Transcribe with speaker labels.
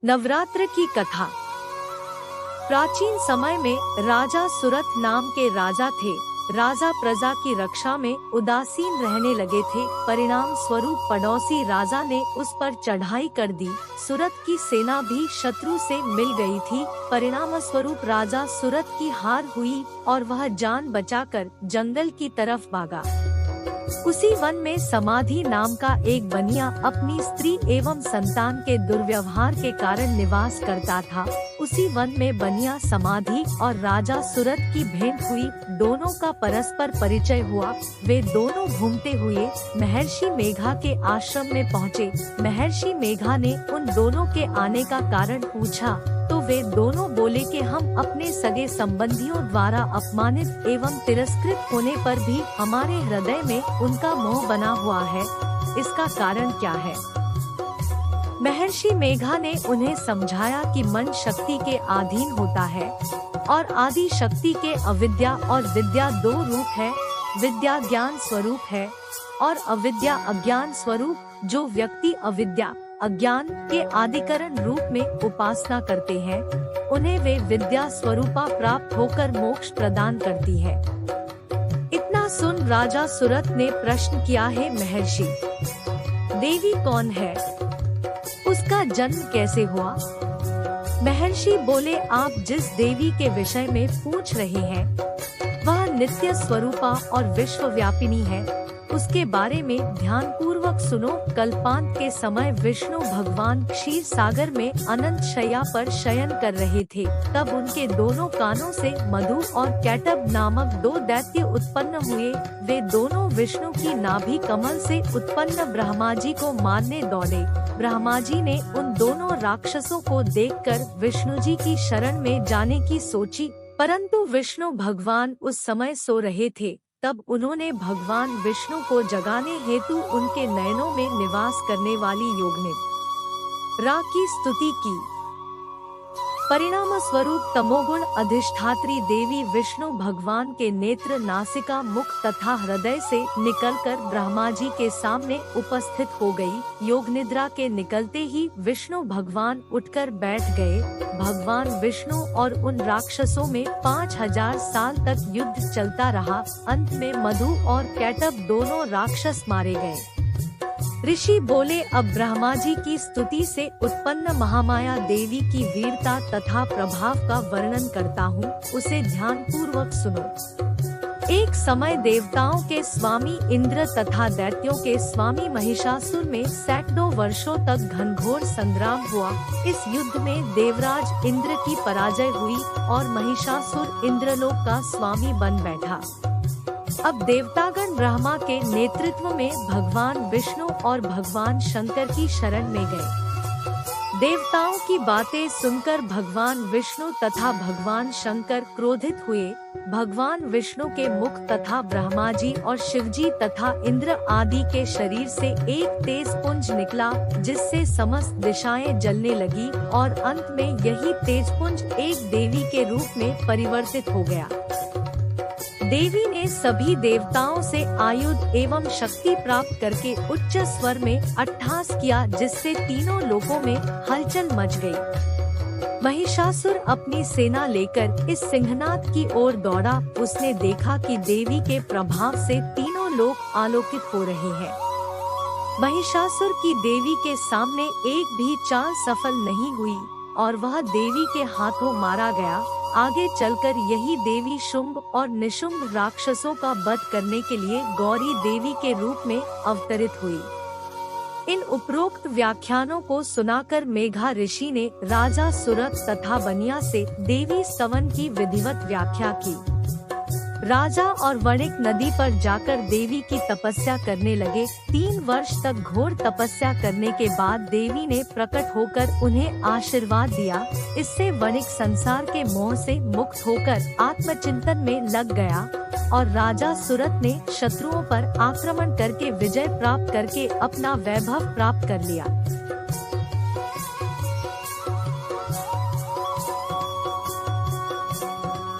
Speaker 1: नवरात्र की कथा। प्राचीन समय में राजा सुरथ नाम के राजा थे। राजा प्रजा की रक्षा में उदासीन रहने लगे थे। परिणाम स्वरूप पड़ोसी राजा ने उस पर चढ़ाई कर दी। सुरथ की सेना भी शत्रु से मिल गई थी। परिणाम स्वरूप राजा सुरथ की हार हुई और वह जान बचाकर जंगल की तरफ भागा। उसी वन में समाधि नाम का एक बनिया अपनी स्त्री एवं संतान के दुर्व्यवहार के कारण निवास करता था। उसी वन में बनिया समाधि और राजा सुरथ की भेंट हुई। दोनों का परस्पर परिचय हुआ। वे दोनों घूमते हुए महर्षि मेघा के आश्रम में पहुँचे। महर्षि मेघा ने उन दोनों के आने का कारण पूछा तो वे दोनों बोले कि हम अपने सगे संबंधियों द्वारा अपमानित एवं तिरस्कृत होने पर भी हमारे हृदय में उनका मोह बना हुआ है। इसका कारण क्या है? महर्षि मेघा ने उन्हें समझाया कि मन शक्ति के अधीन होता है और आदि शक्ति के अविद्या और विद्या दो रूप है। विद्या ज्ञान स्वरूप है और अविद्या अज्ञान स्वरूप। जो व्यक्ति अविद्या अज्ञान के आदिकरण रूप में उपासना करते हैं उन्हें वे विद्या स्वरूपा प्राप्त होकर मोक्ष प्रदान करती है। इतना सुन राजा सुरथ ने प्रश्न किया है, महर्षि देवी कौन है? उसका जन्म कैसे हुआ? महर्षि बोले, आप जिस देवी के विषय में पूछ रहे हैं वह नित्य स्वरूपा और विश्वव्यापिनी है। उसके बारे में ध्यान पूर्वक सुनो। कल्पांत के समय विष्णु भगवान क्षीर सागर में अनंत शैया पर शयन कर रहे थे। तब उनके दोनों कानों से मधु और कैटब नामक दो दैत्य उत्पन्न हुए। वे दोनों विष्णु की नाभि कमल से उत्पन्न ब्रह्मा जी को मारने दौड़े। ब्रह्मा जी ने उन दोनों राक्षसों को देखकर विष्णु जी की शरण में जाने की सोची, परंतु विष्णु भगवान उस समय सो रहे थे। तब उन्होंने भगवान विष्णु को जगाने हेतु उनके नयनों में निवास करने वाली योगनिद्रा की स्तुति की। परिणाम स्वरूप तमोगुण अधिष्ठात्री देवी विष्णु भगवान के नेत्र, नासिका, मुख तथा हृदय से निकलकर ब्रह्मा जी के सामने उपस्थित हो गई। योगनिद्रा के निकलते ही विष्णु भगवान उठकर बैठ गए। भगवान विष्णु और उन राक्षसों में 5000 साल तक युद्ध चलता रहा। अंत में मधु और कैटब दोनों राक्षस मारे गए। ऋषि बोले, अब ब्रह्मा जी की स्तुति से उत्पन्न महामाया देवी की वीरता तथा प्रभाव का वर्णन करता हूँ, उसे ध्यान पूर्वक सुनो। एक समय देवताओं के स्वामी इंद्र तथा दैत्यों के स्वामी महिषासुर में सैकड़ों वर्षों तक घनघोर संग्राम हुआ। इस युद्ध में देवराज इंद्र की पराजय हुई और महिषासुर इंद्रलोक का स्वामी बन बैठा। अब देवतागण ब्रह्मा के नेतृत्व में भगवान विष्णु और भगवान शंकर की शरण में गए। देवताओं की बातें सुनकर भगवान विष्णु तथा भगवान शंकर क्रोधित हुए। भगवान विष्णु के मुख तथा ब्रह्मा जी और शिव जी तथा इंद्र आदि के शरीर से एक तेज पुंज निकला, जिससे समस्त दिशाएं जलने लगी और अंत में यही तेज पुंज एक देवी के रूप में परिवर्तित हो गया। देवी ने सभी देवताओं से आयुध एवं शक्ति प्राप्त करके उच्च स्वर में अट्टहास किया, जिससे तीनों लोकों में हलचल मच गई। महिषासुर अपनी सेना लेकर इस सिंहनाद की ओर दौड़ा। उसने देखा कि देवी के प्रभाव से तीनों लोक आलोकित हो रहे हैं। महिषासुर की देवी के सामने एक भी चाल सफल नहीं हुई और वह देवी के हाथों मारा गया। आगे चलकर यही देवी शुंभ और निशुंभ राक्षसों का वध करने के लिए गौरी देवी के रूप में अवतरित हुई। इन उपरोक्त व्याख्यानों को सुनाकर मेघा ऋषि ने राजा सुरथ तथा बनिया से देवी स्तवन की विधिवत व्याख्या की। राजा और वणिक नदी पर जाकर देवी की तपस्या करने लगे। 3 वर्ष तक घोर तपस्या करने के बाद देवी ने प्रकट होकर उन्हें आशीर्वाद दिया। इससे वणिक संसार के मोह से मुक्त होकर आत्मचिंतन में लग गया और राजा सुरथ ने शत्रुओं पर आक्रमण करके विजय प्राप्त करके अपना वैभव प्राप्त कर लिया।